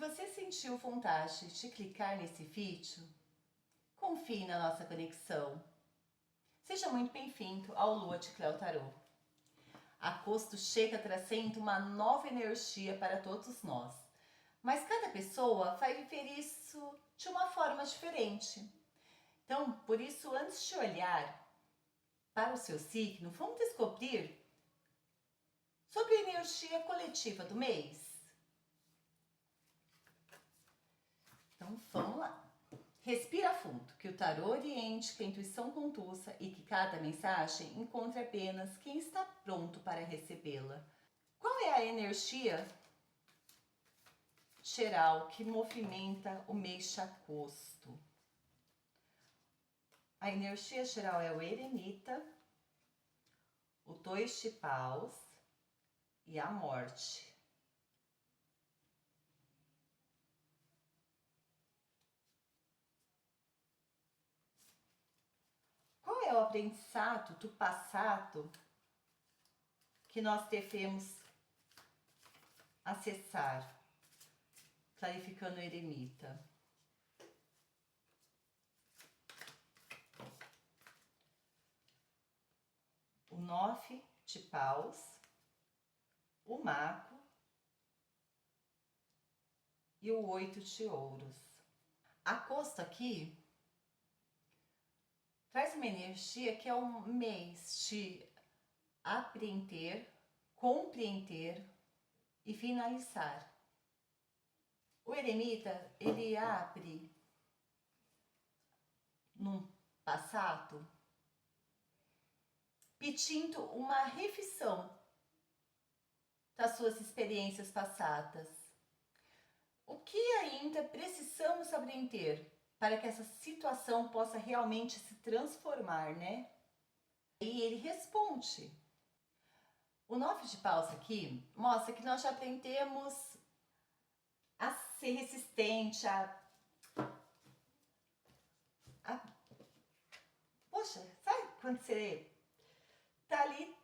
você sentiu vontade de clicar nesse vídeo, confie na nossa conexão. Seja muito bem-vindo ao Lua de Cleo Tarô. Agosto chega trazendo uma nova energia para todos nós, mas cada pessoa vai viver isso de uma forma diferente. Então, por isso, antes de olhar para o seu signo, vamos descobrir sobre a energia coletiva do mês. Então vamos lá. Respira fundo, que o tarô oriente, que a intuição conduza e que cada mensagem encontre apenas quem está pronto para recebê-la. Qual é a energia geral que movimenta o mês de agosto? A energia geral é o eremita, o 2 de paus e a morte. Qual é o aprendizado do passado que nós devemos acessar? Clarificando o eremita. O 9 de paus, o mago e o 8 de ouros. Agosto aqui traz uma energia que é um mês de apreender, compreender e finalizar. O eremita, ele abre num passado pedindo uma revisão das suas experiências passadas. O que ainda precisamos aprender para que essa situação possa realmente se transformar, né? E ele responde. O 9 de paus aqui mostra que nós já aprendemos a ser resistente, Poxa, sabe quando você tá ali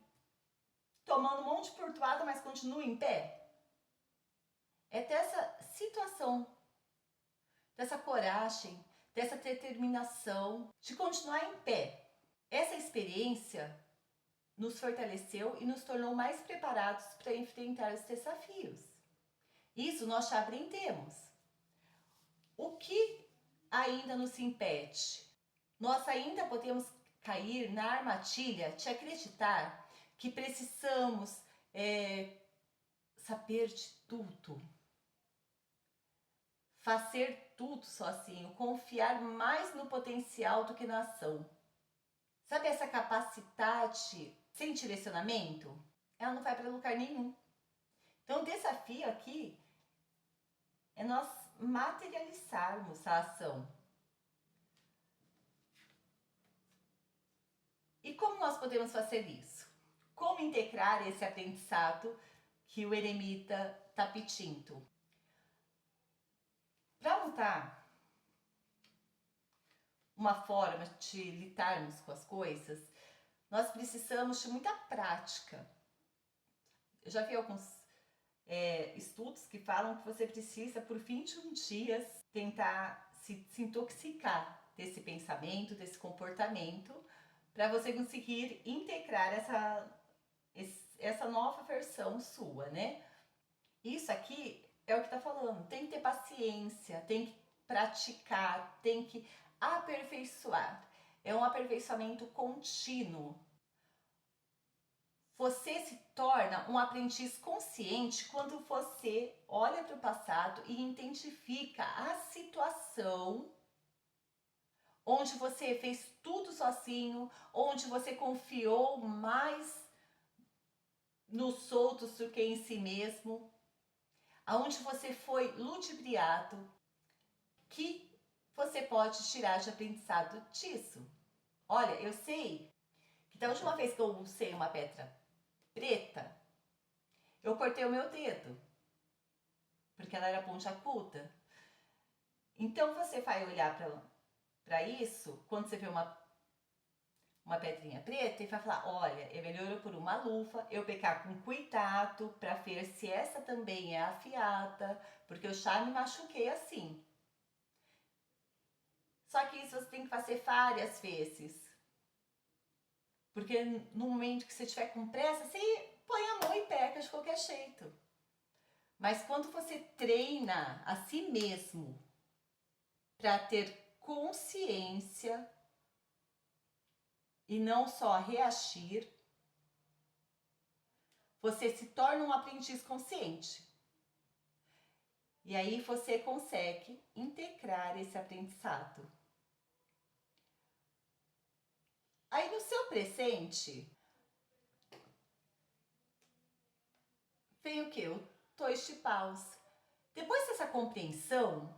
tomando um monte de portuada, mas continua em pé? É dessa situação, dessa coragem, dessa determinação de continuar em pé. Essa experiência nos fortaleceu e nos tornou mais preparados para enfrentar os desafios. Isso nós já aprendemos. O que ainda nos impede? Nós ainda podemos cair na armadilha de acreditar que precisamos saber de tudo, fazer tudo sozinho, confiar mais no potencial do que na ação. Sabe essa capacidade sem direcionamento? Ela não vai para lugar nenhum. Então o desafio aqui é nós materializarmos a ação. E como nós podemos fazer isso? Como integrar esse aprendizado que o eremita está pedindo? Para montar uma forma de lidarmos com as coisas, nós precisamos de muita prática. Eu já vi alguns estudos que falam que você precisa, por 21 dias, tentar se intoxicar desse pensamento, desse comportamento, para você conseguir integrar essa nova versão sua, né? Isso aqui é o que tá falando, tem que ter paciência, tem que praticar, tem que aperfeiçoar. É um aperfeiçoamento contínuo. Você se torna um aprendiz consciente quando você olha para o passado e identifica a situação onde você fez tudo sozinho, onde você confiou mais nos outros do que em si mesmo, aonde você foi ludibriado, que você pode tirar de aprendizado disso. Olha, eu sei que da última vez que eu usei uma pedra preta, eu cortei o meu dedo, porque ela era pontiaguda. Então você vai olhar para isso, quando você vê uma uma pedrinha preta e vai falar, olha, é melhor eu pôr uma luva, eu pegar com cuidado para ver se essa também é afiada, porque eu já me machuquei assim. Só que isso você tem que fazer várias vezes. Porque no momento que você estiver com pressa, você põe a mão e pega de qualquer jeito. Mas quando você treina a si mesmo para ter consciência e não só reagir, você se torna um aprendiz consciente. E aí você consegue integrar esse aprendizado. Aí no seu presente, vem o quê? O dois de paus. Depois dessa compreensão,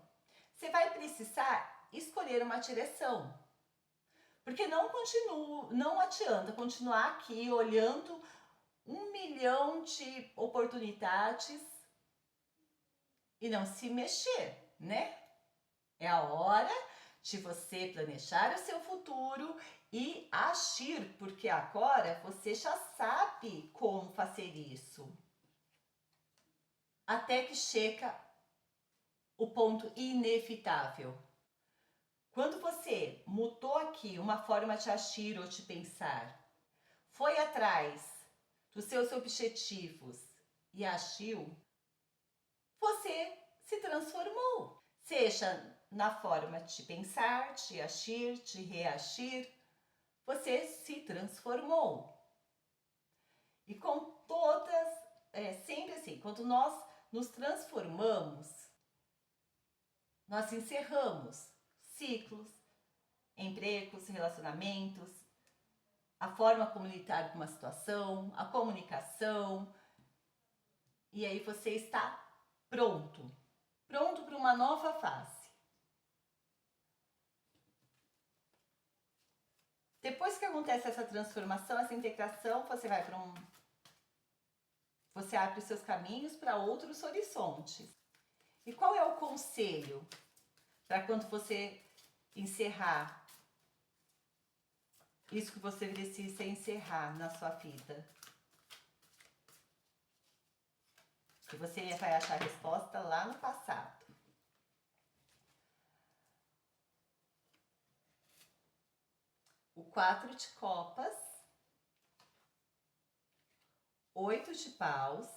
você vai precisar escolher uma direção. Porque não adianta continuar aqui olhando 1 milhão de oportunidades e não se mexer, né? É a hora de você planejar o seu futuro e agir, porque agora você já sabe como fazer isso. Até que chega o ponto inevitável. Quando você mudou aqui uma forma de agir ou de pensar, foi atrás dos seus objetivos e agiu, você se transformou. Seja na forma de pensar, de agir, de reagir, você se transformou. E com todas, sempre assim, quando nós nos transformamos, nós encerramos ciclos, empregos, relacionamentos, a forma como lidar com uma situação, a comunicação. E aí você está pronto para uma nova fase. Depois que acontece essa transformação, essa integração, você abre os seus caminhos para outros horizontes. E qual é o conselho para quando você encerrar isso que você precisa encerrar na sua vida? Que você vai achar a resposta lá no passado. O 4 de copas, 8 de paus,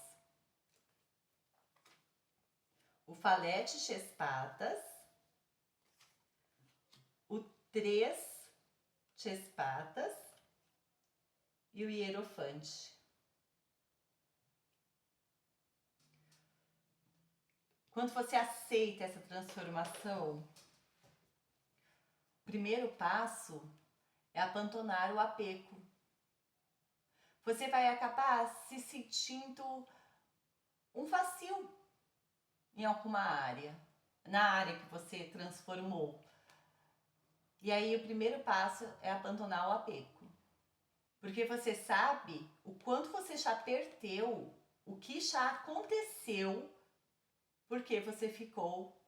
o valete de espadas, o 3 de espadas e o hierofante. Quando você aceita essa transformação, o primeiro passo é abandonar o apego. Você vai acabar se sentindo um vazio em alguma área, na área que você transformou. E aí o primeiro passo é abandonar o apego. Porque você sabe o quanto você já perdeu, o que já aconteceu, porque você ficou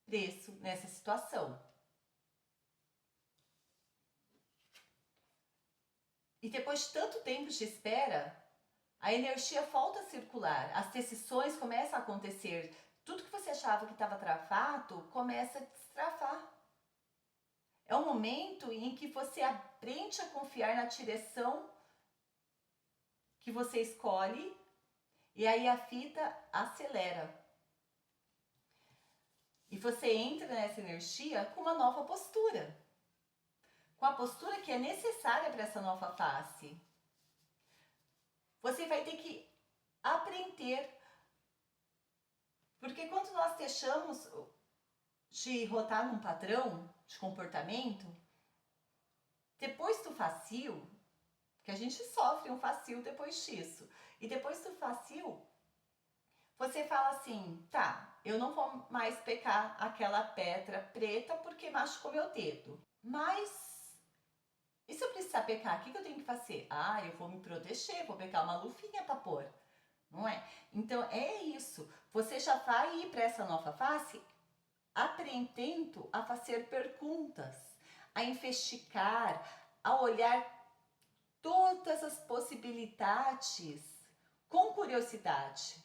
preso nessa situação. E depois de tanto tempo de espera, a energia volta a circular, as decisões começam a acontecer. Tudo que você achava que estava travado começa a destravar. É um momento em que você aprende a confiar na direção que você escolhe e aí a vida acelera. E você entra nessa energia com uma nova postura. Com a postura que é necessária para essa nova fase. Você vai ter que aprender. Porque quando nós deixamos de rotar num padrão de comportamento, depois do vazio, que a gente sofre um vazio depois disso, e depois do vazio, você fala assim, tá, eu não vou mais pegar aquela pedra preta porque machucou meu dedo, mas e se eu precisar pecar, o que eu tenho que fazer? Ah, eu vou me proteger, vou pegar uma luvinha para pôr, não é? Então é isso, você já vai ir para essa nova fase aprendendo a fazer perguntas, a investigar, a olhar todas as possibilidades com curiosidade,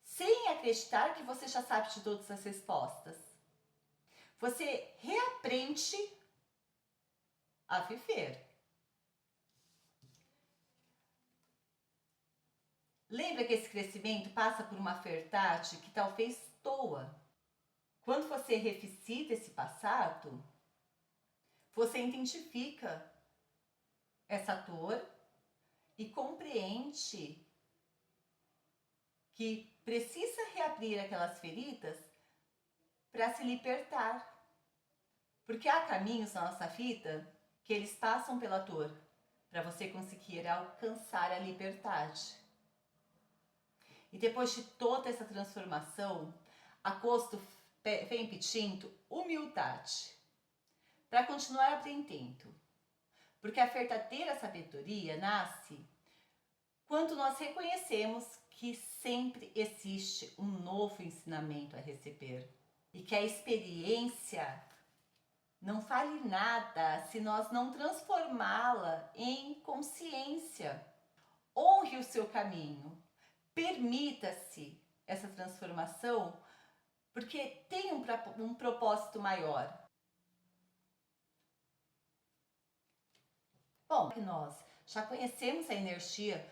sem acreditar que você já sabe de todas as respostas. Você reaprende a viver. Lembra que esse crescimento passa por uma verdade que talvez doa. Quando você revisita esse passado, você identifica essa dor e compreende que precisa reabrir aquelas feridas para se libertar. Porque há caminhos na nossa vida que eles passam pela dor para você conseguir alcançar a liberdade. E depois de toda essa transformação, a custo vem pedindo humildade para continuar aprendendo. Porque a verdadeira sabedoria nasce quando nós reconhecemos que sempre existe um novo ensinamento a receber. E que a experiência não vale nada se nós não transformá-la em consciência. Honre o seu caminho. Permita-se essa transformação, porque tem um propósito maior. Bom, nós já conhecemos a energia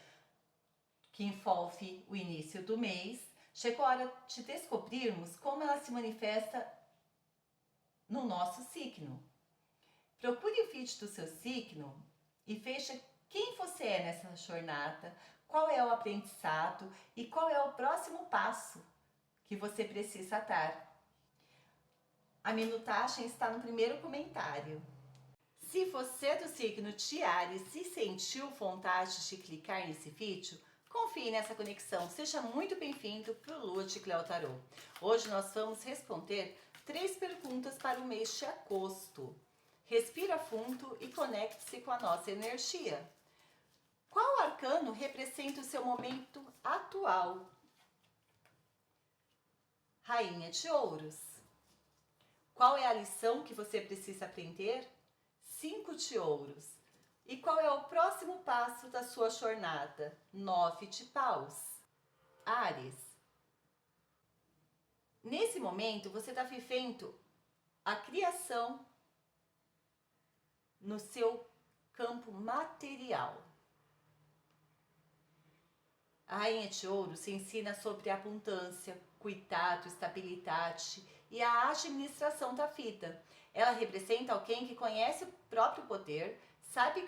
que envolve o início do mês. Chegou a hora de descobrirmos como ela se manifesta no nosso signo. Procure o vídeo do seu signo e veja quem você é nessa jornada, qual é o aprendizado e qual é o próximo passo que você precisa dar. A minutagem está no primeiro comentário. Se você é do signo de Áries e sentiu vontade de clicar nesse vídeo, confie nessa conexão. Seja muito bem-vindo para o Lua de Cleo Tarô. Hoje nós vamos responder 3 perguntas para o mês de agosto. Respira fundo e conecte-se com a nossa energia. Qual arcano representa o seu momento atual? Rainha de Ouros. Qual é a lição que você precisa aprender? 5 de Ouros. E qual é o próximo passo da sua jornada? 9 de Paus. Áries. Nesse momento, você está vivendo a criação no seu campo material. A Rainha de Ouros se ensina sobre abundância, cuidado, estabilidade e a administração da vida. Ela representa alguém que conhece o próprio poder, sabe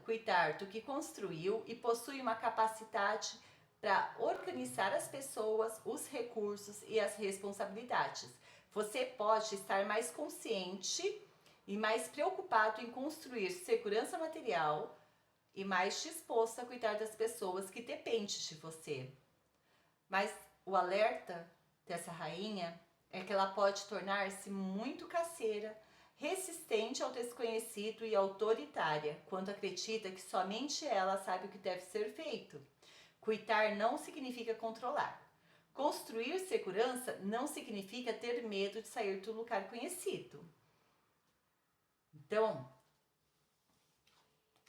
cuidar do que construiu e possui uma capacidade para organizar as pessoas, os recursos e as responsabilidades. Você pode estar mais consciente e mais preocupado em construir segurança material e mais disposto a cuidar das pessoas que dependem de você. Mas o alerta dessa rainha é que ela pode tornar-se muito caseira, resistente ao desconhecido e autoritária, quando acredita que somente ela sabe o que deve ser feito. Cuidar não significa controlar. Construir segurança não significa ter medo de sair do lugar conhecido. Então,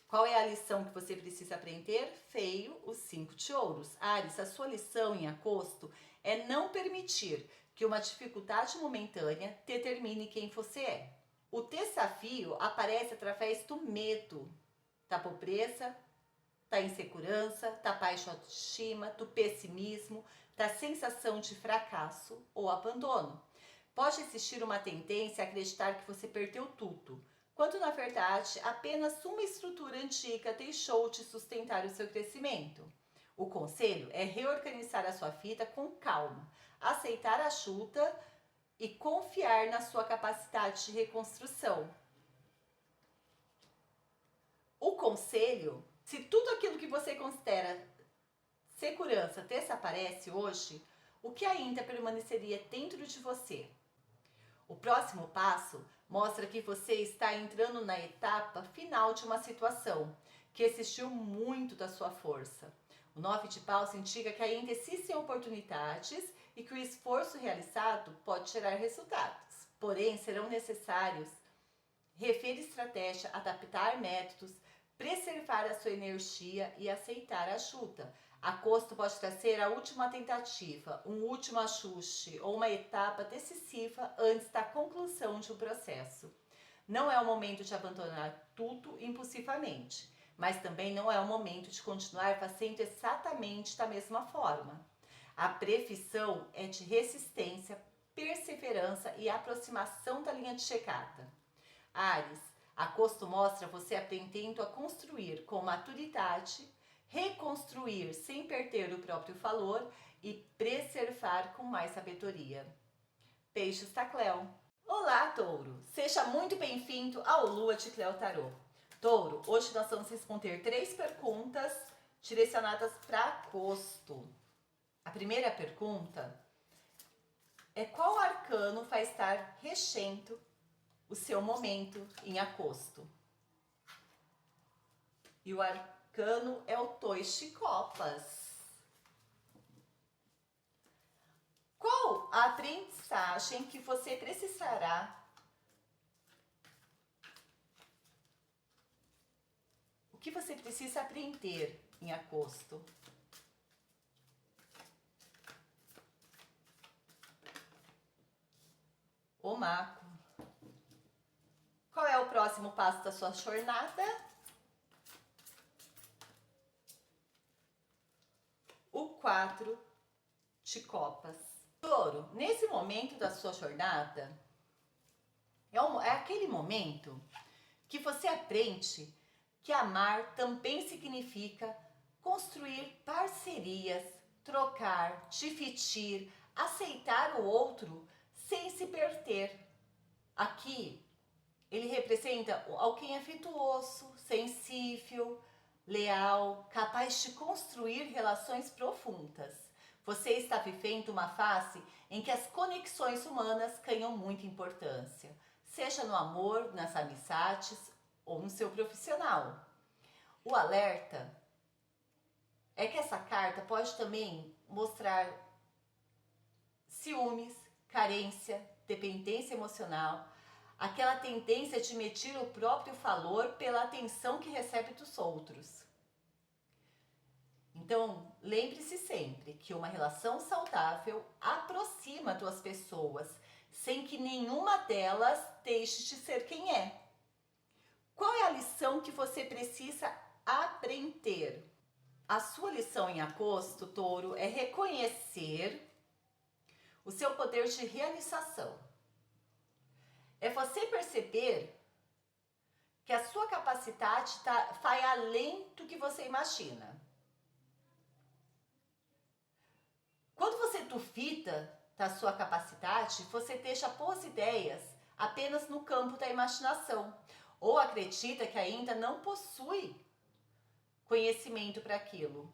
qual é a lição que você precisa aprender? Feio, os 5 de Ouros. Áries, a sua lição em agosto é não permitir que uma dificuldade momentânea determine quem você é. O desafio aparece através do medo, da pobreza, da insegurança, da baixa autoestima, do pessimismo, da sensação de fracasso ou abandono. Pode existir uma tendência a acreditar que você perdeu tudo, quando na verdade apenas uma estrutura antiga deixou de sustentar o seu crescimento. O conselho é reorganizar a sua vida com calma, aceitar a ajuda e confiar na sua capacidade de reconstrução. O conselho, se tudo aquilo que você considera segurança desaparece hoje, o que ainda permaneceria dentro de você? O próximo passo mostra que você está entrando na etapa final de uma situação que exigiu muito da sua força. O 9 de Paus indica que ainda existem oportunidades e que o esforço realizado pode gerar resultados. Porém, serão necessários rever estratégia, adaptar métodos, preservar a sua energia e aceitar a ajuda. Agosto pode trazer a última tentativa, um último ajuste ou uma etapa decisiva antes da conclusão de um processo. Não é o momento de abandonar tudo impulsivamente, mas também não é o momento de continuar fazendo exatamente da mesma forma. A previsão é de resistência, perseverança e aproximação da linha de chegada. Áries, agosto mostra você aprendendo a construir com maturidade, reconstruir sem perder o próprio valor e preservar com mais sabedoria. Peixes Tacleu. Olá, Touro! Seja muito bem-vindo ao Lua de Cleo Tarô. Touro, hoje nós vamos responder 3 perguntas direcionadas para agosto. A primeira pergunta é: qual arcano vai estar regendo o seu momento em agosto? E o arcano é o Dois de Copas. Qual a aprendizagem que você precisará? O que você precisa aprender em agosto? O Mago. Qual é o próximo passo da sua jornada? O 4 de Copas. Touro, nesse momento da sua jornada, é aquele momento que você aprende que amar também significa construir parcerias, trocar, dividir, aceitar o outro sem se perder. Aqui, ele representa alguém afetuoso, sensível, leal, capaz de construir relações profundas. Você está vivendo uma fase em que as conexões humanas ganham muita importância, seja no amor, nas amizades ou no seu profissional. O alerta é que essa carta pode também mostrar ciúmes, carência, dependência emocional, aquela tendência de medir o próprio valor pela atenção que recebe dos outros. Então, lembre-se sempre que uma relação saudável aproxima duas pessoas, sem que nenhuma delas deixe de ser quem é. Qual é a lição que você precisa aprender? A sua lição em agosto, Touro, é reconhecer o seu poder de realização. É você perceber que a sua capacidade vai além do que você imagina. Quando você duvida da sua capacidade, você deixa boas ideias apenas no campo da imaginação, ou acredita que ainda não possui conhecimento para aquilo.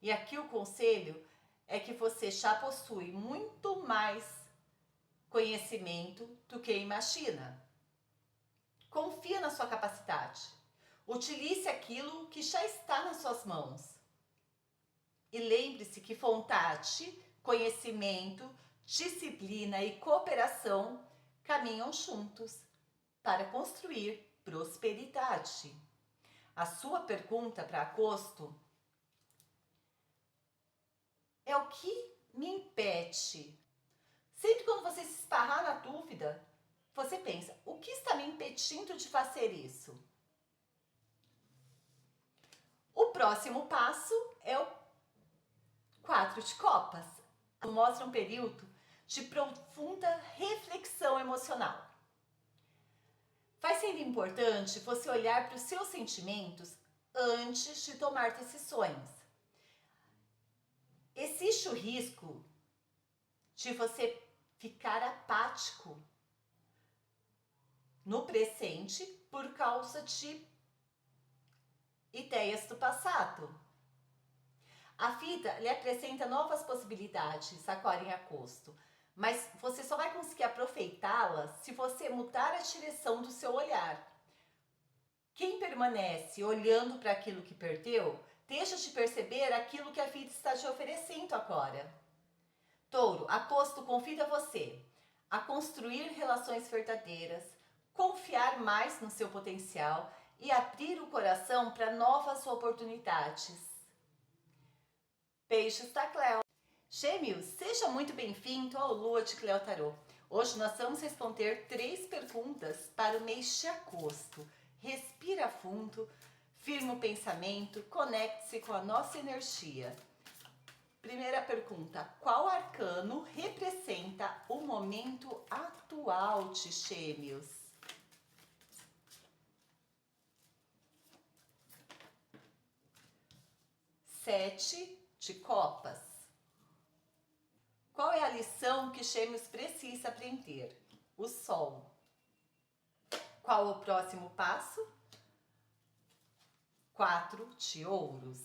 E aqui o conselho é que você já possui muito mais conhecimento do que imagina. Confia na sua capacidade. Utilize aquilo que já está nas suas mãos. E lembre-se que vontade, conhecimento, disciplina e cooperação caminham juntos para construir prosperidade. A sua pergunta para agosto é: o que me impede? Sempre quando você se esbarrar na dúvida, você pensa: o que está me impedindo de fazer isso? O próximo passo é o 4 de Copas. Mostra um período de profunda reflexão emocional. Vai ser importante você olhar para os seus sentimentos antes de tomar decisões. Existe o risco de você ficar apático no presente por causa de ideias do passado. A vida lhe apresenta novas possibilidades agora em agosto, mas você só vai conseguir aproveitá-las se você mudar a direção do seu olhar. Quem permanece olhando para aquilo que perdeu, deixa de perceber aquilo que a vida está te oferecendo agora. Touro, agosto convida você a construir relações verdadeiras, confiar mais no seu potencial e abrir o coração para novas oportunidades. Beijos da Cleo. Gêmeos, seja muito bem-vindo ao Lua de Cleo Tarô. Hoje nós vamos responder 3 perguntas para o mês de agosto. Respira fundo, firma o pensamento, conecte-se com a nossa energia. Primeira pergunta: qual arcano representa o momento atual de Gêmeos? Sete de copas. Qual é a lição que Gêmeos precisa aprender? O Sol. Qual o próximo passo? 4 de ouros.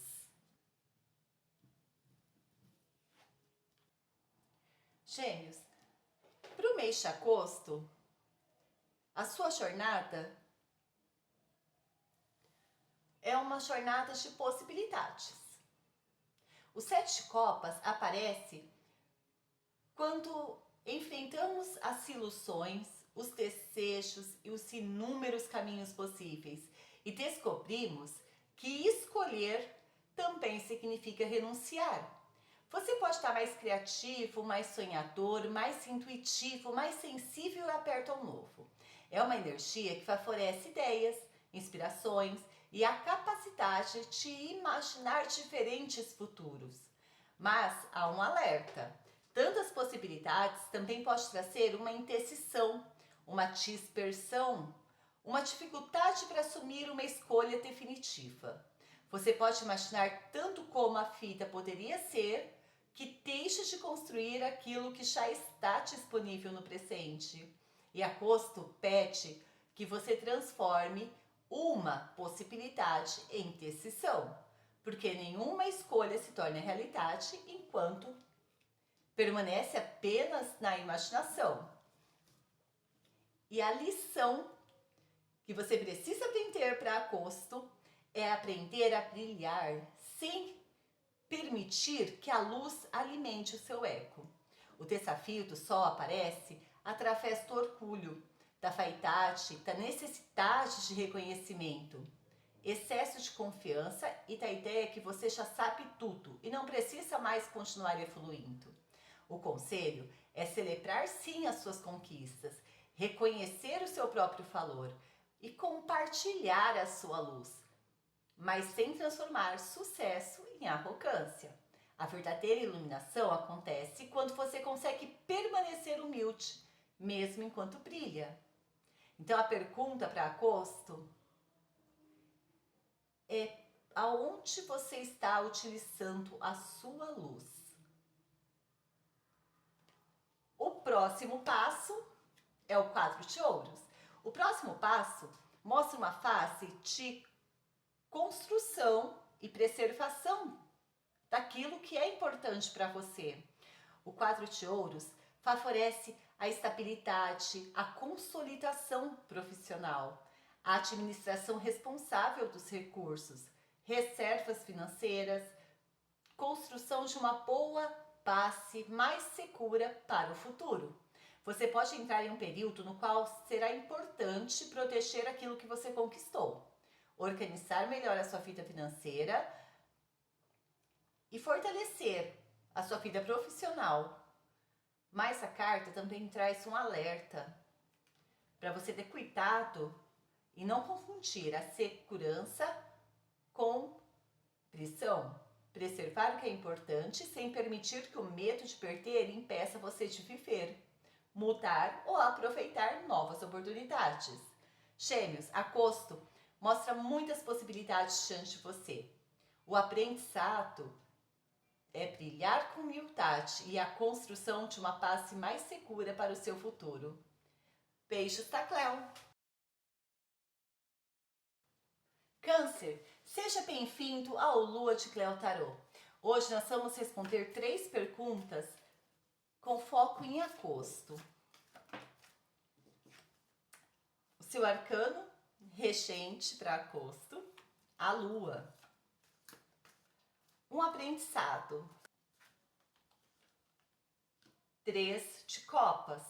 Gêmeos, para o mês de agosto, a sua jornada é uma jornada de possibilidades. O 7 de copas aparece quando enfrentamos as ilusões, os desejos e os inúmeros caminhos possíveis e descobrimos que escolher também significa renunciar. Você pode estar mais criativo, mais sonhador, mais intuitivo, mais sensível e aberto ao novo. É uma energia que favorece ideias, inspirações e a capacidade de imaginar diferentes futuros. Mas há um alerta. Tantas possibilidades também pode trazer uma indecisão, uma dispersão, uma dificuldade para assumir uma escolha definitiva. Você pode imaginar tanto como a vida poderia ser, que deixe de construir aquilo que já está disponível no presente. E agosto pede que você transforme uma possibilidade em decisão, porque nenhuma escolha se torna realidade enquanto permanece apenas na imaginação. E a lição que você precisa aprender para agosto é aprender a brilhar sem permitir que a luz alimente o seu ego. O desafio do sol aparece através do orgulho, da vaidade, da necessidade de reconhecimento, excesso de confiança e da ideia que você já sabe tudo e não precisa mais continuar evoluindo. O conselho é celebrar sim as suas conquistas, reconhecer o seu próprio valor e compartilhar a sua luz, mas sem transformar sucesso em arrogância. A verdadeira iluminação acontece quando você consegue permanecer humilde, mesmo enquanto brilha. Então a pergunta para agosto é: aonde você está utilizando a sua luz? O próximo passo é o 4 de ouros. O próximo passo mostra uma fase de construção e preservação daquilo que é importante para você. O 4 de ouros favorece a estabilidade, a consolidação profissional, a administração responsável dos recursos, reservas financeiras, construção de uma boa base mais segura para o futuro. Você pode entrar em um período no qual será importante proteger aquilo que você conquistou, organizar melhor a sua vida financeira e fortalecer a sua vida profissional. Mas a carta também traz um alerta para você ter cuidado e não confundir a segurança com pressão. Preservar o que é importante sem permitir que o medo de perder impeça você de viver, mudar ou aproveitar novas oportunidades. Gêmeos, agosto mostra muitas possibilidades diante de você. O aprendizado é brilhar com humildade e a construção de uma base mais segura para o seu futuro. Beijos da Cleo. Câncer, seja bem-vindo ao Lua de Cleo Tarô. Hoje nós vamos responder 3 perguntas com foco em agosto. O seu arcano regente para agosto, a Lua. Um aprendizado. 3 de copas.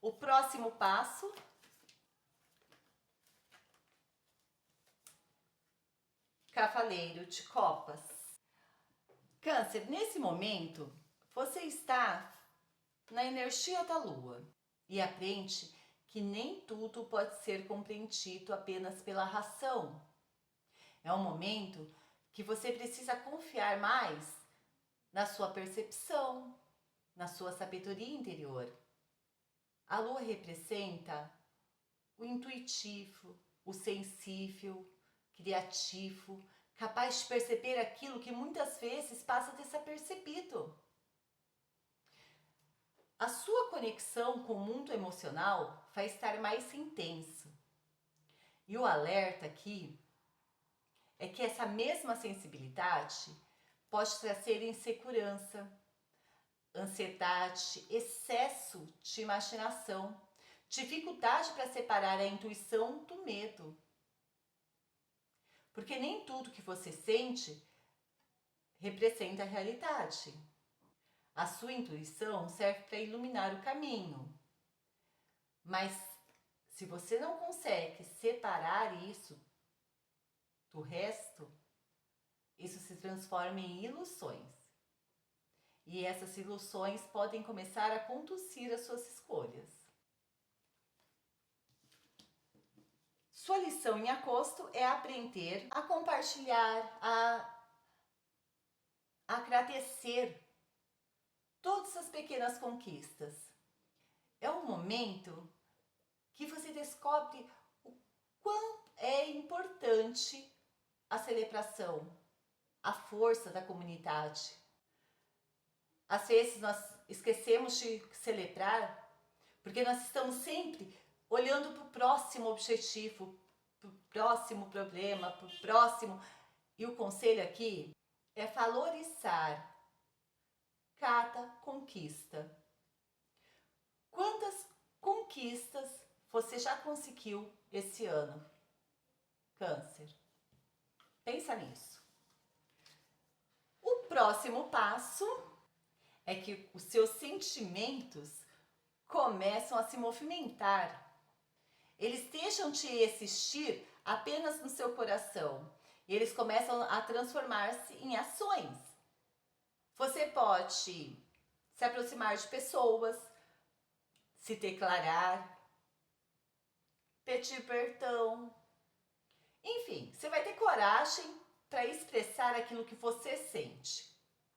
O próximo passo. Cavaleiro de Copas. Câncer, nesse momento, você está na energia da Lua e aprende que nem tudo pode ser compreendido apenas pela razão. É um momento que você precisa confiar mais na sua percepção, na sua sabedoria interior. A Lua representa o intuitivo, o sensível, criativo, capaz de perceber aquilo que muitas vezes passa desapercebido. A sua conexão com o mundo emocional vai estar mais intenso. E o alerta aqui é que essa mesma sensibilidade pode trazer insegurança, ansiedade, excesso de imaginação, dificuldade para separar a intuição do medo. Porque nem tudo que você sente representa a realidade. A sua intuição serve para iluminar o caminho. Mas se você não consegue separar isso do resto, isso se transforma em ilusões. E essas ilusões podem começar a conduzir as suas escolhas. Sua lição em agosto é aprender a compartilhar, a agradecer todas as pequenas conquistas. É um momento que você descobre o quão é importante a celebração, a força da comunidade. Às vezes nós esquecemos de celebrar porque nós estamos sempre olhando para o próximo objetivo, para o próximo problema, para o próximo. E o conselho aqui é valorizar cada conquista. Quantas conquistas você já conseguiu esse ano, Câncer? Pensa nisso. O próximo passo é que os seus sentimentos começam a se movimentar. Eles deixam de existir apenas no seu coração. E eles começam a transformar-se em ações. Você pode se aproximar de pessoas, se declarar, pedir perdão. Enfim, você vai ter coragem para expressar aquilo que você sente.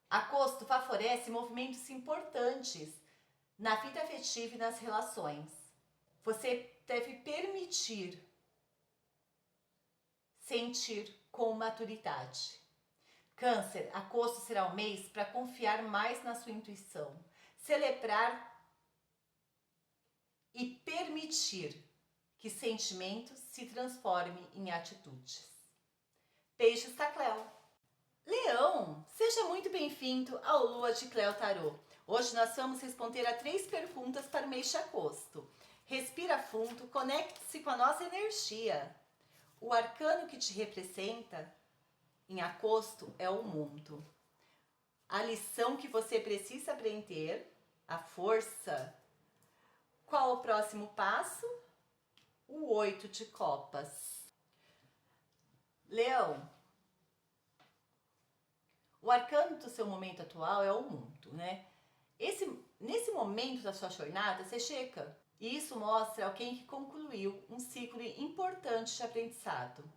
Agosto favorece movimentos importantes na vida afetiva e nas relações. Você deve permitir sentir com maturidade. Câncer, agosto será o mês para confiar mais na sua intuição, celebrar e permitir que sentimentos se transformem em atitudes. Beijos da Cleo. Leão, seja muito bem-vindo ao Lua de Cleo Tarô. Hoje nós vamos responder a 3 perguntas para o mês de agosto. Respira fundo, conecte-se com a nossa energia. O arcano que te representa em agosto é o mundo. A lição que você precisa aprender, a força. Qual o próximo passo? O 8 de copas. Leão, o arcano do seu momento atual é o mundo, né? Nesse momento da sua jornada, você chega. E isso mostra alguém que concluiu um ciclo importante de aprendizado.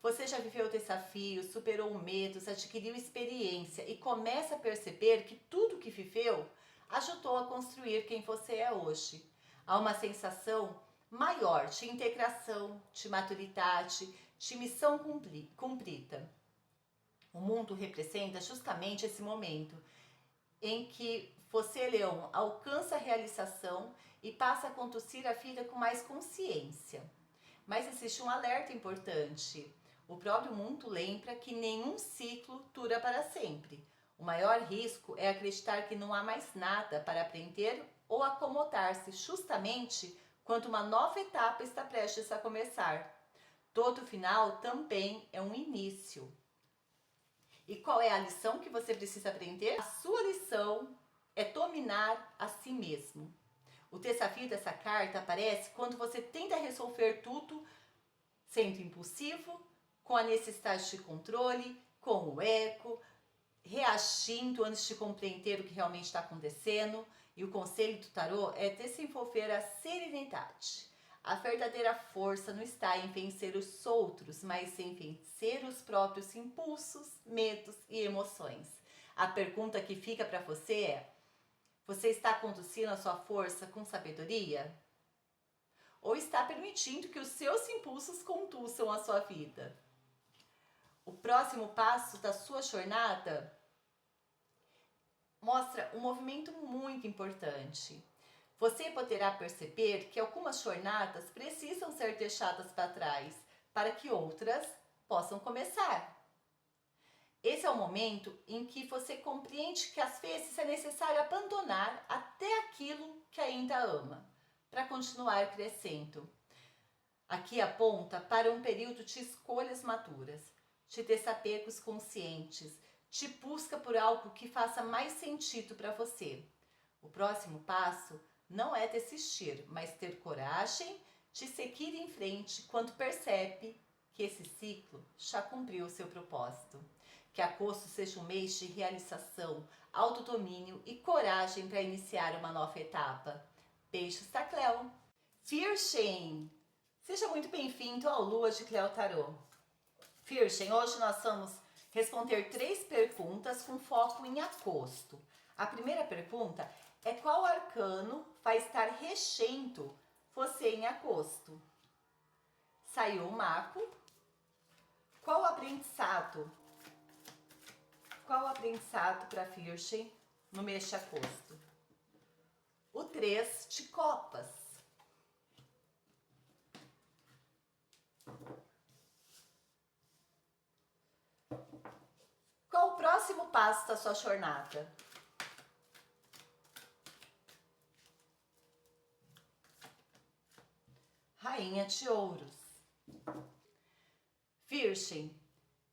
Você já viveu desafios, superou medos, adquiriu experiência e começa a perceber que tudo que viveu ajudou a construir quem você é hoje. Há uma sensação maior de integração, de maturidade, de missão cumprida. O mundo representa justamente esse momento em que você, Leão, alcança a realização e passa a conduzir a vida com mais consciência. Mas existe um alerta importante. O próprio mundo lembra que nenhum ciclo dura para sempre. O maior risco é acreditar que não há mais nada para aprender ou acomodar-se justamente quando uma nova etapa está prestes a começar. Todo final também é um início. E qual é a lição que você precisa aprender? A sua lição é dominar a si mesmo. O desafio dessa carta aparece quando você tenta resolver tudo sendo impulsivo, com a necessidade de controle, com o ego, reagindo antes de compreender o que realmente está acontecendo. E o conselho do tarô é desenvolver a serenidade. A verdadeira força não está em vencer os outros, mas em vencer os próprios impulsos, medos e emoções. A pergunta que fica para você é: você está conduzindo a sua força com sabedoria? Ou está permitindo que os seus impulsos conduzam a sua vida? O próximo passo da sua jornada mostra um movimento muito importante. Você poderá perceber que algumas jornadas precisam ser deixadas para trás para que outras possam começar. Esse é o momento em que você compreende que às vezes é necessário abandonar até aquilo que ainda ama para continuar crescendo. Aqui aponta para um período de escolhas maduras, de desapegos conscientes, de busca por algo que faça mais sentido para você. O próximo passo não é desistir, mas ter coragem de seguir em frente quando percebe que esse ciclo já cumpriu o seu propósito. Que agosto seja um mês de realização, autodomínio e coragem para iniciar uma nova etapa. Beijos da Cleo. Virgem, seja muito bem-vindo ao Lua de Cleo Tarô. Virgem, hoje nós vamos responder 3 perguntas com foco em agosto. A primeira pergunta é: qual arcano vai estar regendo você em agosto? Saiu o mago. Qual aprendizado para Virgem no mês de agosto? O 3 de copas. Qual o próximo passo da sua jornada? Rainha de Ouros. Virgem,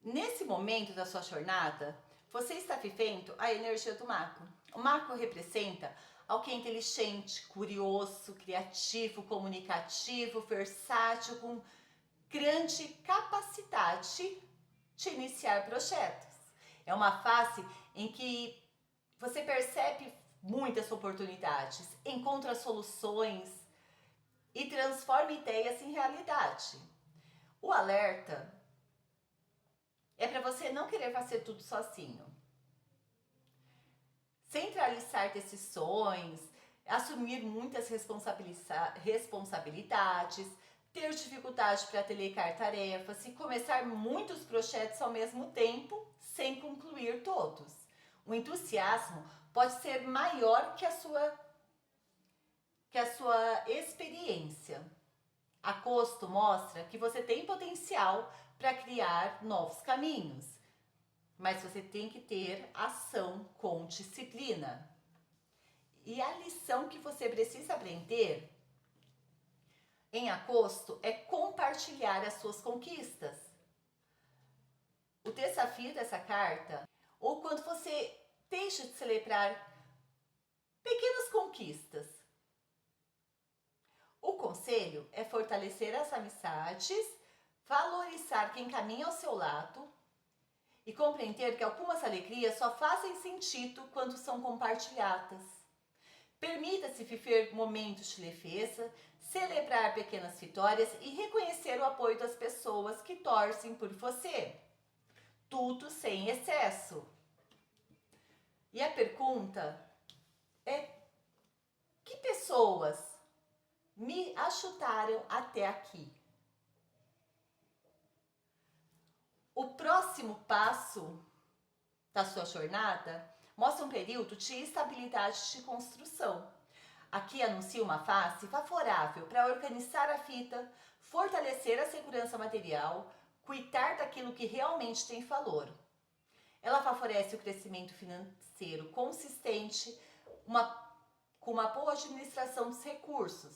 nesse momento da sua jornada, você está vivendo a energia do mago. O mago representa alguém inteligente, curioso, criativo, comunicativo, versátil, com grande capacidade de iniciar projetos. É uma fase em que você percebe muitas oportunidades, encontra soluções e transforma ideias em realidade. O alerta é para você não querer fazer tudo sozinho. Centralizar decisões, assumir muitas responsabilidades, ter dificuldade para delegar tarefas e começar muitos projetos ao mesmo tempo sem concluir todos. O entusiasmo pode ser maior que a sua experiência. Agosto mostra que você tem potencial para criar novos caminhos, mas você tem que ter ação com disciplina. E a lição que você precisa aprender em agosto é compartilhar as suas conquistas. O desafio dessa carta, ou quando você deixa de celebrar pequenas conquistas. O conselho é fortalecer as amizades, valorizar quem caminha ao seu lado e compreender que algumas alegrias só fazem sentido quando são compartilhadas. Permita-se viver momentos de leveza, celebrar pequenas vitórias e reconhecer o apoio das pessoas que torcem por você. Tudo sem excesso. E a pergunta é: que pessoas me ajudaram até aqui? O próximo passo da sua jornada mostra um período de estabilidade de construção. Aqui anuncia uma fase favorável para organizar a vida, fortalecer a segurança material, cuidar daquilo que realmente tem valor. Ela favorece o crescimento financeiro consistente, com uma boa administração dos recursos,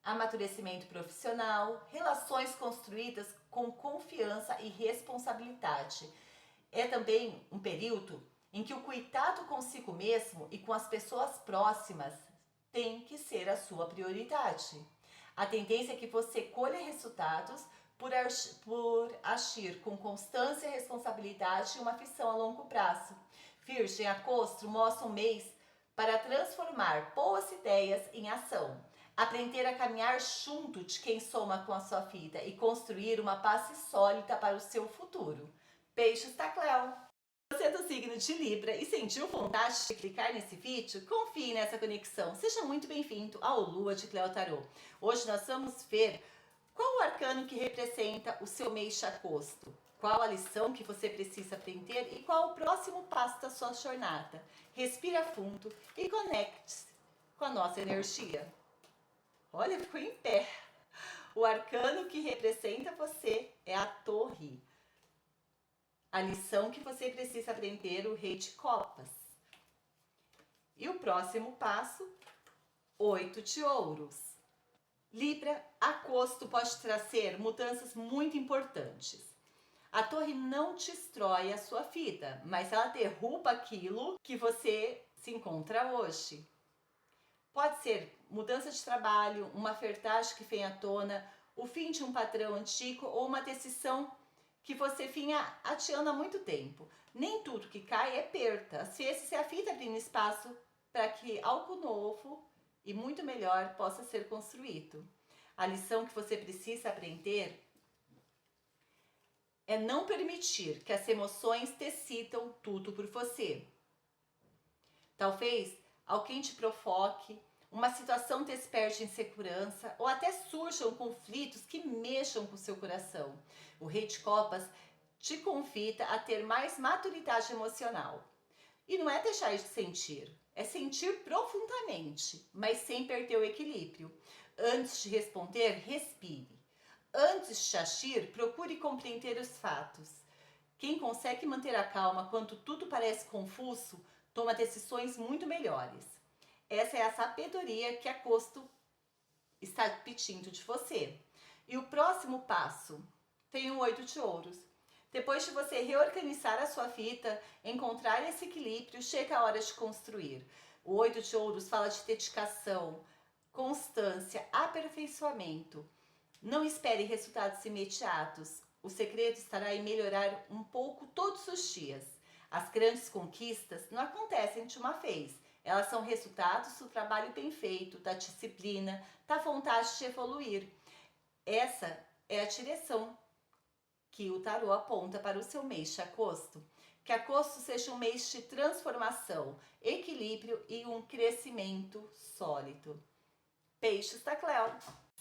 amadurecimento profissional, relações construídas com confiança e responsabilidade. É também um período em que o cuidado consigo mesmo e com as pessoas próximas tem que ser a sua prioridade. A tendência é que você colha resultados por agir com constância, responsabilidade e uma visão a longo prazo. Virgem, agosto mostra um mês para transformar boas ideias em ação. Aprender a caminhar junto de quem soma com a sua vida e construir uma base sólida para o seu futuro. Beijos da Cleo! Você é do signo de Libra e sentiu vontade de clicar nesse vídeo? Confie nessa conexão. Seja muito bem-vindo ao Lua de Cleo Tarô. Hoje nós vamos ver qual o arcano que representa o seu mês de agosto, qual a lição que você precisa aprender e qual o próximo passo da sua jornada. Respira fundo e conecte-se com a nossa energia. Olha, ficou em pé. O arcano que representa você é a Torre. A lição que você precisa aprender, o Rei de Copas. E o próximo passo, 8 de Ouros. Libra, agosto pode trazer mudanças muito importantes. A Torre não destrói a sua vida, mas ela derruba aquilo que você se encontra hoje. Pode ser mudança de trabalho, uma ofertagem que vem à tona, o fim de um padrão antigo ou uma decisão que você vinha adiando há muito tempo. Nem tudo que cai é perda. Às vezes é a vida abrindo espaço para que algo novo e muito melhor possa ser construído. A lição que você precisa aprender é não permitir que as emoções decidam tudo por você. Talvez alguém te provoque, uma situação desperte insegurança ou até surjam conflitos que mexam com seu coração. O Rei de Copas te convida a ter mais maturidade emocional. E não é deixar de sentir, é sentir profundamente, mas sem perder o equilíbrio. Antes de responder, respire. Antes de agir, procure compreender os fatos. Quem consegue manter a calma quando tudo parece confuso, toma decisões muito melhores. Essa é a sabedoria que agosto está pedindo de você. E o próximo passo tem o 8 de Ouros. Depois de você reorganizar a sua vida, encontrar esse equilíbrio, chega a hora de construir. O 8 de Ouros fala de dedicação, constância, aperfeiçoamento. Não espere resultados imediatos. O segredo estará em melhorar um pouco todos os dias. As grandes conquistas não acontecem de uma vez. Elas são resultados do trabalho bem feito, da disciplina, da vontade de evoluir. Essa é a direção que o tarô aponta para o seu mês de agosto. Que agosto seja um mês de transformação, equilíbrio e um crescimento sólido. Beijos da Cleo!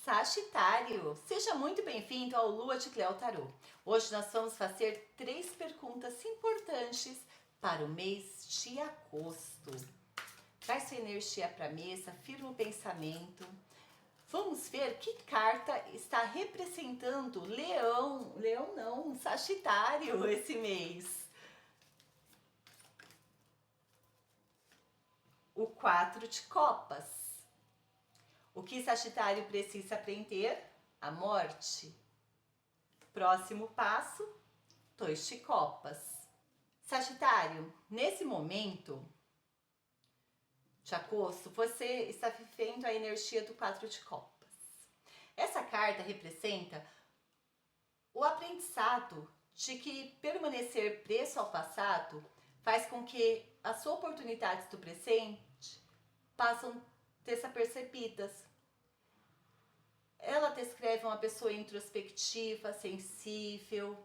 Sagitário, seja muito bem-vindo ao Lua de Cleo Tarô. Hoje nós vamos fazer 3 perguntas importantes para o mês de agosto. Traz sua energia para a mesa, firma o pensamento. Vamos ver que carta está representando Leão não, Sagitário esse mês. O 4 de Copas. O que Sagitário precisa aprender? A morte. Próximo passo, 2 de Copas. Sagitário, nesse momento de agosto, você está vivendo a energia do 4 de Copas. Essa carta representa o aprendizado de que permanecer preso ao passado faz com que as oportunidades do presente passam desapercebidas. Ela descreve uma pessoa introspectiva, sensível,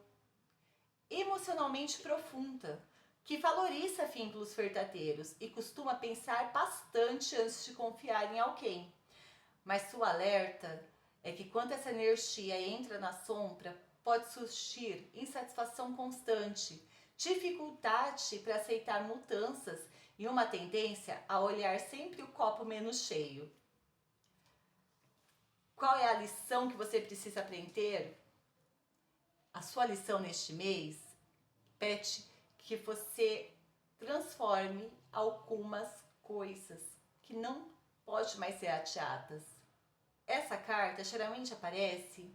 emocionalmente profunda, que valoriza vínculos verdadeiros e costuma pensar bastante antes de confiar em alguém. Mas sua alerta é que quando essa energia entra na sombra, pode surgir insatisfação constante, dificuldade para aceitar mudanças e uma tendência a olhar sempre o copo menos cheio. Qual é a lição que você precisa aprender? A sua lição neste mês pede que você transforme algumas coisas que não pode mais ser adiadas. Essa carta geralmente aparece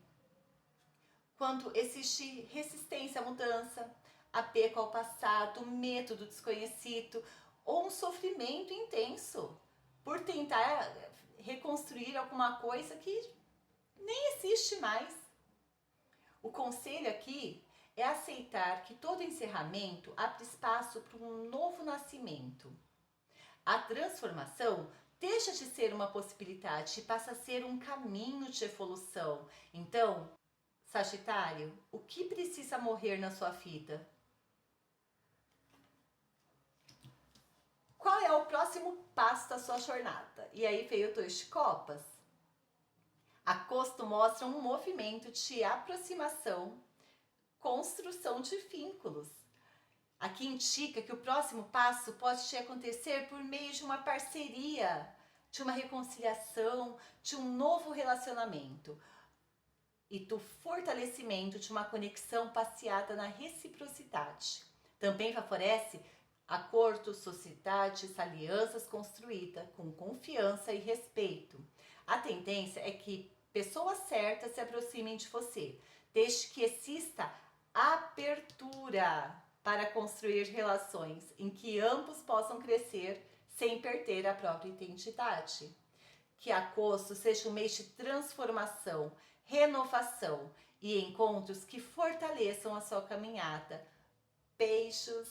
quando existe resistência à mudança, apego ao passado, medo do desconhecido ou um sofrimento intenso por tentar reconstruir alguma coisa que nem existe mais. O conselho aqui é aceitar que todo encerramento abre espaço para um novo nascimento. A transformação deixa de ser uma possibilidade e passa a ser um caminho de evolução. Então, Sagitário, o que precisa morrer na sua vida? Qual é o próximo passo da sua jornada? E aí veio o 2 de copas. Agosto mostra um movimento de aproximação, construção de vínculos. Aqui indica que o próximo passo pode acontecer por meio de uma parceria, de uma reconciliação, de um novo relacionamento e do fortalecimento de uma conexão baseada na reciprocidade. Também favorece acordos, sociedades, alianças construídas com confiança e respeito. A tendência é que pessoas certas se aproximem de você, desde que exista abertura para construir relações em que ambos possam crescer sem perder a própria identidade. Que agosto seja um mês de transformação, renovação e encontros que fortaleçam a sua caminhada. Beijos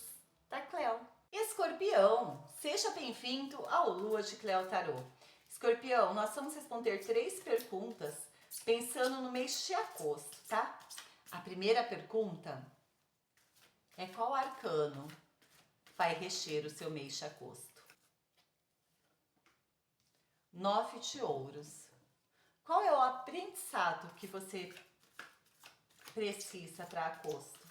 da Cleo. Escorpião, seja bem-vindo ao Lua de Cleo Tarô. Escorpião, nós vamos responder 3 perguntas pensando no mês de agosto, tá? A primeira pergunta é: qual arcano vai reger o seu mês de agosto? 9 de ouros. Qual é o aprendizado que você precisa para agosto?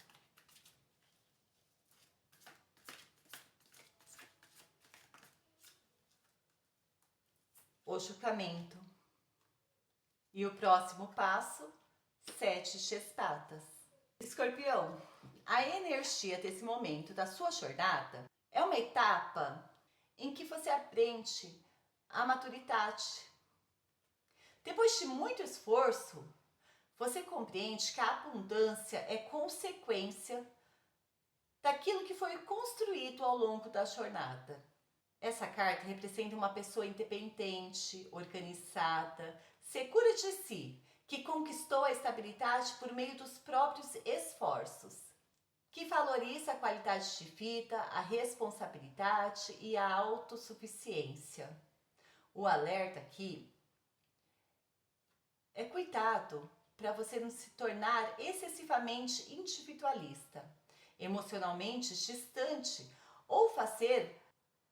O julgamento. E o próximo passo, 7 de espadas. Escorpião, a energia desse momento da sua jornada é uma etapa em que você aprende a maturidade. Depois de muito esforço, você compreende que a abundância é consequência daquilo que foi construído ao longo da jornada. Essa carta representa uma pessoa independente, organizada, segura de si, que conquistou a estabilidade por meio dos próprios esforços, que valoriza a qualidade de vida, a responsabilidade e a autossuficiência. O alerta aqui é cuidado para você não se tornar excessivamente individualista, emocionalmente distante ou fazer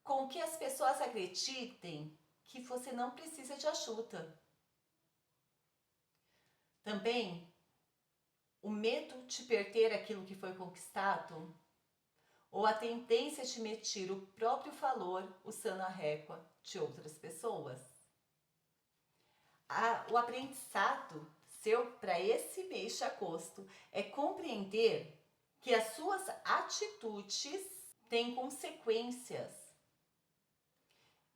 com que as pessoas acreditem que você não precisa de ajuda. Também, o medo de perder aquilo que foi conquistado ou a tendência de medir o próprio valor usando a régua de outras pessoas. O aprendizado seu para esse mês de agosto é compreender que as suas atitudes têm consequências.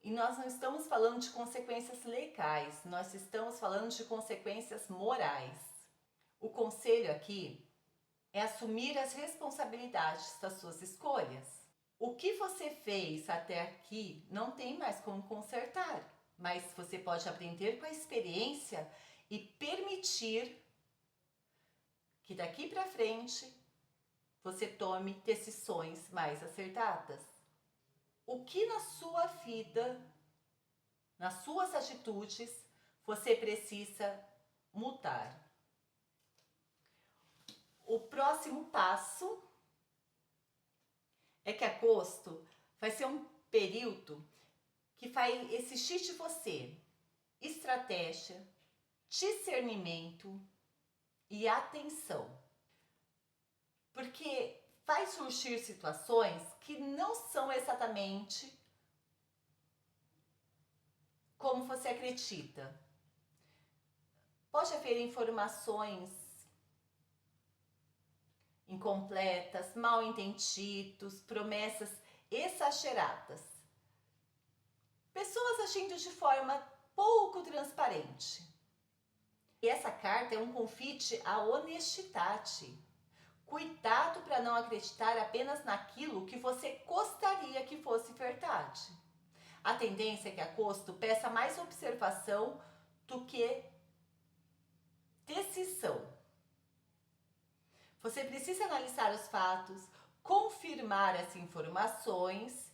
E nós não estamos falando de consequências legais, nós estamos falando de consequências morais. O conselho aqui é assumir as responsabilidades das suas escolhas. O que você fez até aqui não tem mais como consertar, mas você pode aprender com a experiência e permitir que daqui para frente você tome decisões mais acertadas. O que na sua vida, nas suas atitudes, você precisa mudar? O próximo passo é que agosto vai ser um período que vai exigir de você estratégia, discernimento e atenção. Porque vai surgir situações que não são exatamente como você acredita. Pode haver informações incompletas, mal entendidos, promessas exageradas. Pessoas agindo de forma pouco transparente. E essa carta é um convite à honestidade. Cuidado para não acreditar apenas naquilo que você gostaria que fosse verdade. A tendência é que agosto peça mais observação do que decisão. Você precisa analisar os fatos, confirmar as informações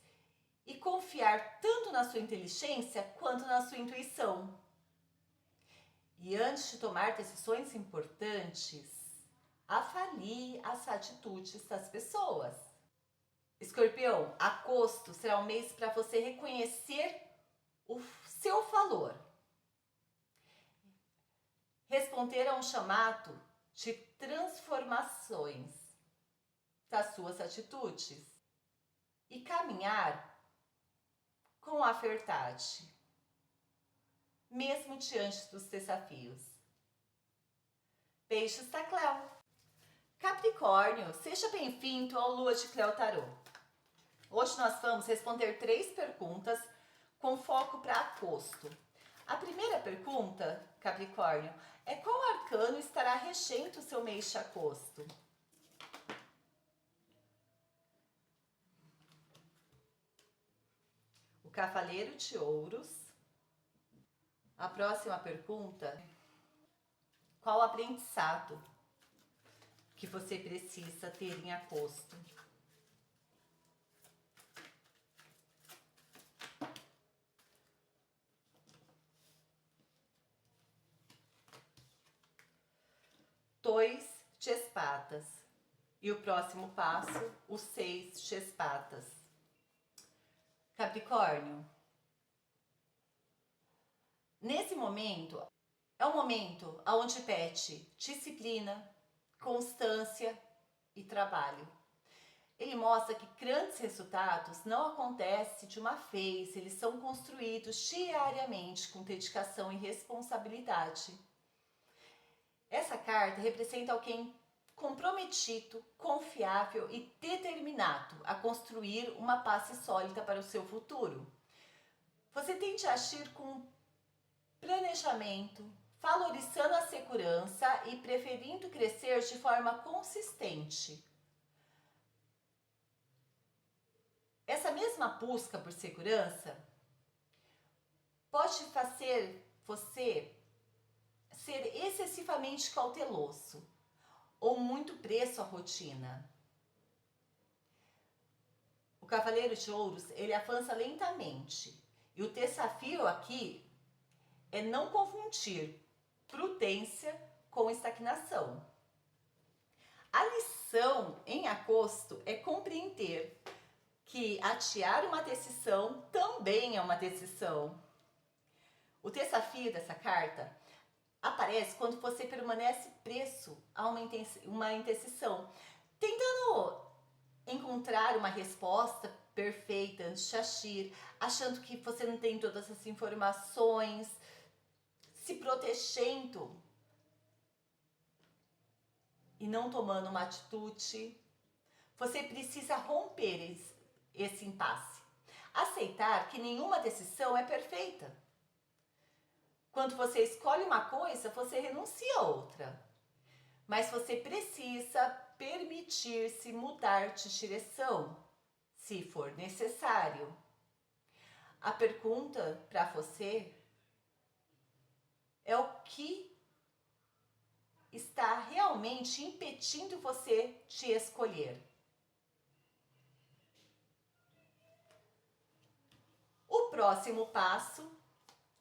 e confiar tanto na sua inteligência quanto na sua intuição. E antes de tomar decisões importantes, avalie as atitudes das pessoas. Escorpião, agosto será um mês para você reconhecer o seu valor. Responder a um chamado de transformações das suas atitudes e caminhar com a verdade, mesmo diante dos desafios. Beijos da Cléo. Capricórnio, seja bem-vindo ao Lua de Cléo Tarô. Hoje nós vamos responder 3 perguntas com foco para agosto. A primeira pergunta, Capricórnio, é qual arcano estará regendo o seu mês de agosto? O Cavaleiro de Ouros. A próxima pergunta, qual aprendizado que você precisa ter em agosto? Dois de espadas. E o próximo passo, o 6 de espadas. Capricórnio, nesse momento, é um momento onde pede disciplina, constância e trabalho. Ele mostra que grandes resultados não acontecem de uma vez, eles são construídos diariamente com dedicação e responsabilidade. Essa carta representa alguém comprometido, confiável e determinado a construir uma base sólida para o seu futuro. Você tende a agir com planejamento, valorizando a segurança e preferindo crescer de forma consistente. Essa mesma busca por segurança pode fazer você ser excessivamente cauteloso ou muito preso à rotina. O Cavaleiro de Ouros, ele avança lentamente. E o desafio aqui é não confundir prudência com estagnação. A lição em agosto é compreender que adiar uma decisão também é uma decisão. O desafio dessa carta aparece quando você permanece preso a uma indecisão, tentando encontrar uma resposta perfeita antes de agir, achando que você não tem todas as informações, se protegendo e não tomando uma atitude. Você precisa romper esse impasse. Aceitar que nenhuma decisão é perfeita. Quando você escolhe uma coisa, você renuncia a outra. Mas você precisa permitir-se mudar de direção, se for necessário. A pergunta para você é o que está realmente impedindo você de escolher. O próximo passo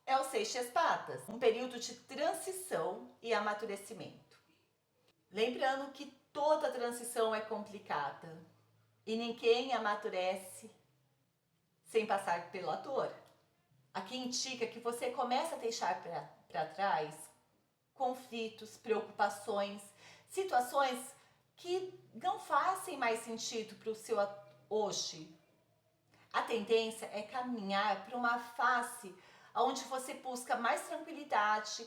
é o 6 de espadas, um período de transição e amadurecimento. Lembrando que toda transição é complicada e ninguém amadurece sem passar pela dor. Aqui indica que você começa a deixar para trás conflitos, preocupações, situações que não fazem mais sentido para o seu hoje. A tendência é caminhar para uma fase onde você busca mais tranquilidade,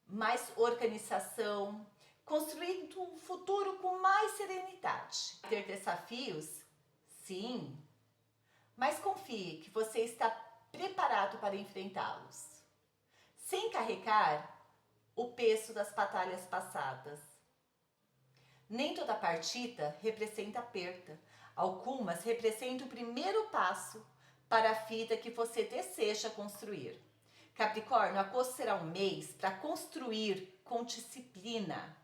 mais organização, construindo um futuro com mais serenidade. Ter desafios? Sim, mas confie que você está preparado para enfrentá-los, sem carregar o peso das batalhas passadas. Nem toda partida representa perda. Algumas representam o primeiro passo para a vida que você deseja construir. Capricórnio, agosto será um mês para construir com disciplina,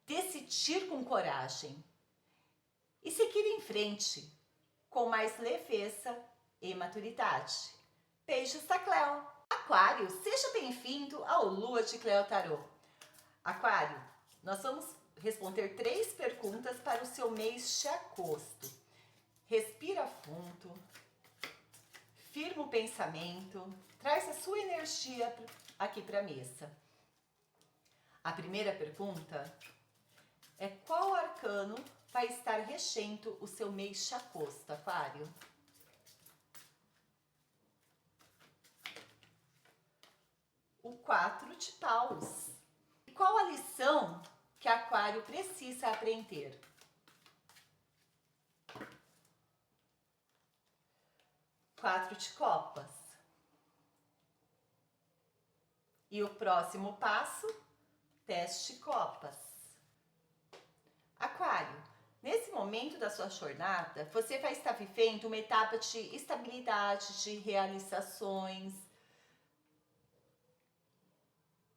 decidir com coragem e seguir em frente com mais leveza e maturidade. Beijos da Cleo! Aquário, seja bem-vindo ao Lua de Cleo Tarô. Aquário, nós vamos responder 3 perguntas para o seu mês de agosto. Respira fundo, firma o pensamento, traz a sua energia aqui para a mesa. A primeira pergunta é: qual arcano vai estar regendo o seu mês de agosto, Aquário? O 4 de paus. E qual a lição que Aquário precisa aprender? Quatro de copas. E o próximo passo, 10 de copas. Aquário, nesse momento da sua jornada, você vai estar vivendo uma etapa de estabilidade, de realizações.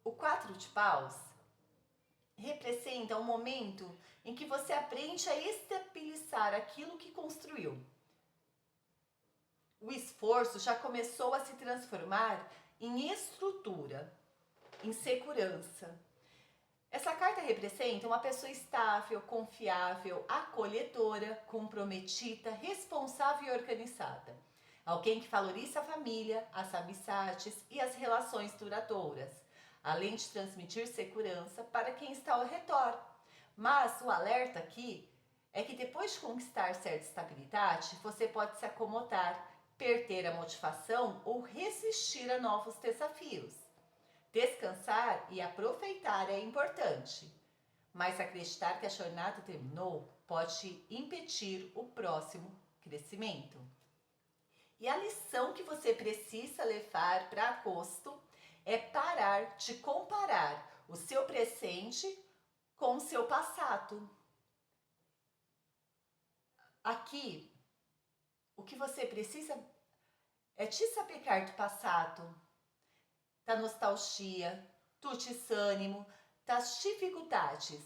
O 4 de paus representa um momento em que você aprende a estabilizar aquilo que construiu. O esforço já começou a se transformar em estrutura, em segurança. Essa carta representa uma pessoa estável, confiável, acolhedora, comprometida, responsável e organizada. Alguém que valoriza a família, as amizades e as relações duradouras, além de transmitir segurança para quem está ao redor. Mas o alerta aqui é que depois de conquistar certa estabilidade, você pode se acomodar, perder a motivação ou resistir a novos desafios. Descansar e aproveitar é importante, mas acreditar que a jornada terminou pode impedir o próximo crescimento. E a lição que você precisa levar para agosto é parar de comparar o seu presente com o seu passado. Aqui, o que você precisa é desapegar do passado, da nostalgia, do desânimo, das dificuldades.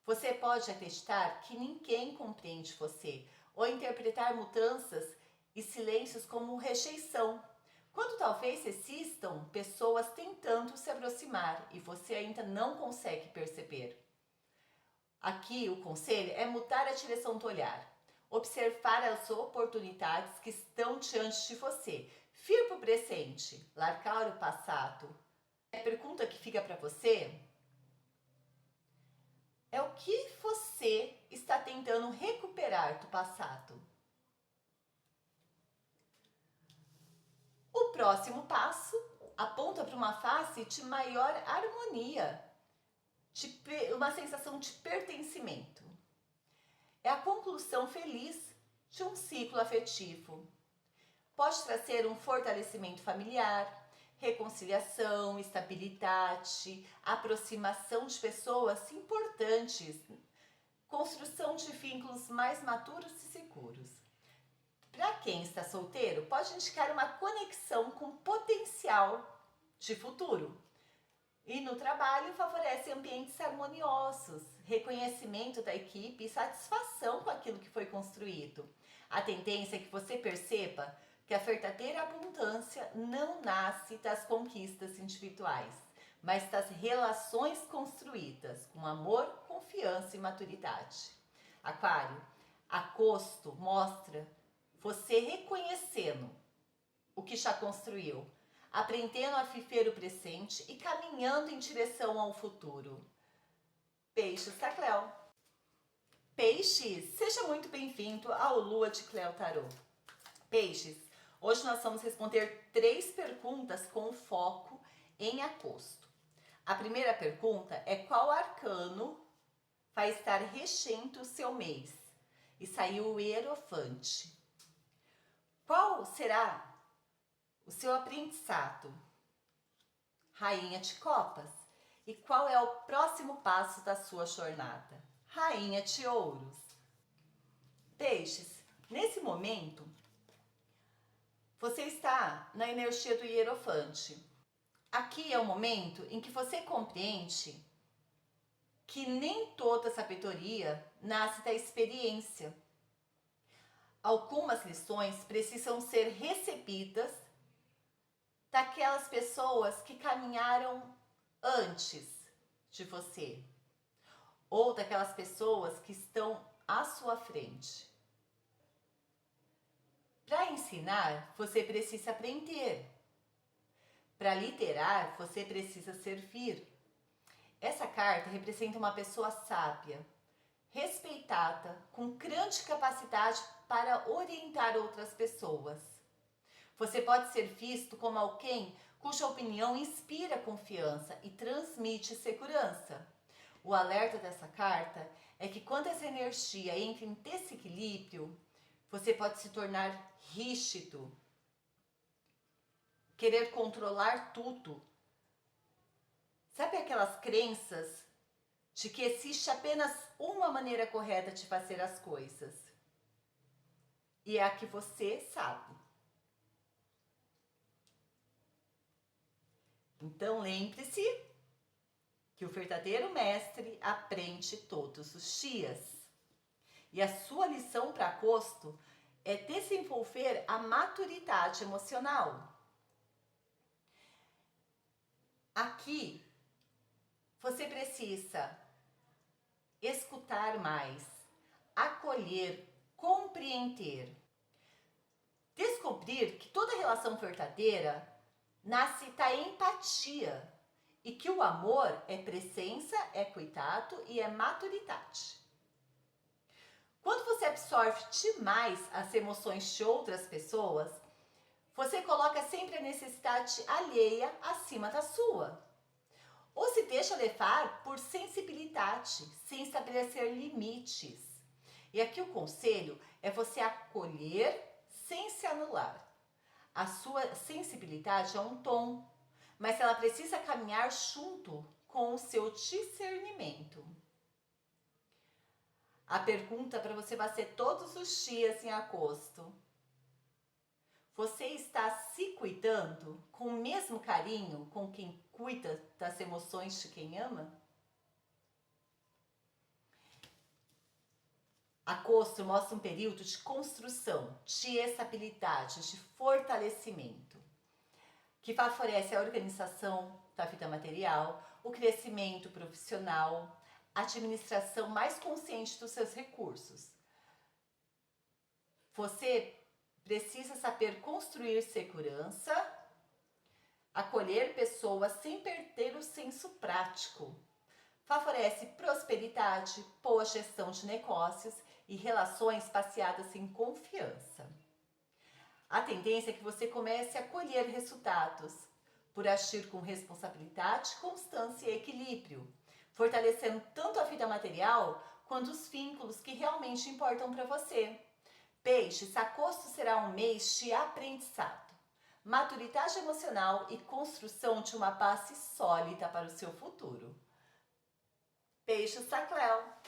Você pode acreditar que ninguém compreende você ou interpretar mudanças e silêncios como rejeição, quando talvez existam pessoas tentando se aproximar e você ainda não consegue perceber. Aqui o conselho é mudar a direção do olhar, observar as oportunidades que estão diante de você, vir para o presente, largar o passado. A pergunta que fica para você é: o que você está tentando recuperar do passado? O próximo passo aponta para uma fase de maior harmonia, uma sensação de pertencimento. É a conclusão feliz de um ciclo afetivo. Pode trazer um fortalecimento familiar, reconciliação, estabilidade, aproximação de pessoas importantes, construção de vínculos mais maduros e seguros. Para quem está solteiro, pode indicar uma conexão com potencial de futuro. E no trabalho favorece ambientes harmoniosos, reconhecimento da equipe e satisfação com aquilo que foi construído. A tendência é que você perceba que a verdadeira abundância não nasce das conquistas individuais, mas das relações construídas com amor, confiança e maturidade. Aquário, agosto mostra você reconhecendo o que já construiu, aprendendo a viver o presente e caminhando em direção ao futuro. Beijos da Cleo! Peixes, seja muito bem-vindo ao Lua de Cleo Tarô. Peixes, hoje nós vamos responder 3 perguntas com foco em agosto. A primeira pergunta é: qual arcano vai estar regendo o seu mês? E saiu o Hierofante. Qual será o seu aprendizado? Rainha de Copas. E qual é o próximo passo da sua jornada? Rainha de Ouros. Peixes, nesse momento, você está na energia do Hierofante. Aqui é o momento em que você compreende que nem toda sabedoria nasce da experiência. Algumas lições precisam ser recebidas daquelas pessoas que caminharam antes de você, ou daquelas pessoas que estão à sua frente. Para ensinar, você precisa aprender. Para liderar, você precisa servir. Essa carta representa uma pessoa sábia, respeitada, com grande capacidade para orientar outras pessoas. Você pode ser visto como alguém cuja opinião inspira confiança e transmite segurança. O alerta dessa carta é que quando essa energia entra em desequilíbrio, você pode se tornar rígido, querer controlar tudo. Sabe aquelas crenças de que existe apenas uma maneira correta de fazer as coisas? E é a que você sabe. Então lembre-se que o verdadeiro mestre aprende todos os dias. E a sua lição para agosto é desenvolver a maturidade emocional. Aqui você precisa escutar mais, acolher, compreender. Descobrir que toda relação verdadeira nasce da empatia e que o amor é presença, é cuidado e é maturidade. Quando você absorve demais as emoções de outras pessoas, você coloca sempre a necessidade alheia acima da sua. Ou se deixa levar por sensibilidade, sem estabelecer limites. E aqui o conselho é você acolher sem se anular. A sua sensibilidade é um tom, mas ela precisa caminhar junto com o seu discernimento. A pergunta para você fazer todos os dias em agosto: você está se cuidando com o mesmo carinho com quem cuida das emoções de quem ama? Agosto mostra um período de construção, de estabilidade, de fortalecimento, que favorece a organização da vida material, o crescimento profissional, a administração mais consciente dos seus recursos. Você precisa saber construir segurança, acolher pessoas sem perder o senso prático. Favorece prosperidade, boa gestão de negócios e relações baseadas em confiança. A tendência é que você comece a colher resultados por agir com responsabilidade, constância e equilíbrio, fortalecendo tanto a vida material quanto os vínculos que realmente importam para você. Peixes, agosto será um mês de aprendizado, maturidade emocional e construção de uma base sólida para o seu futuro. Beijo, Sacléu!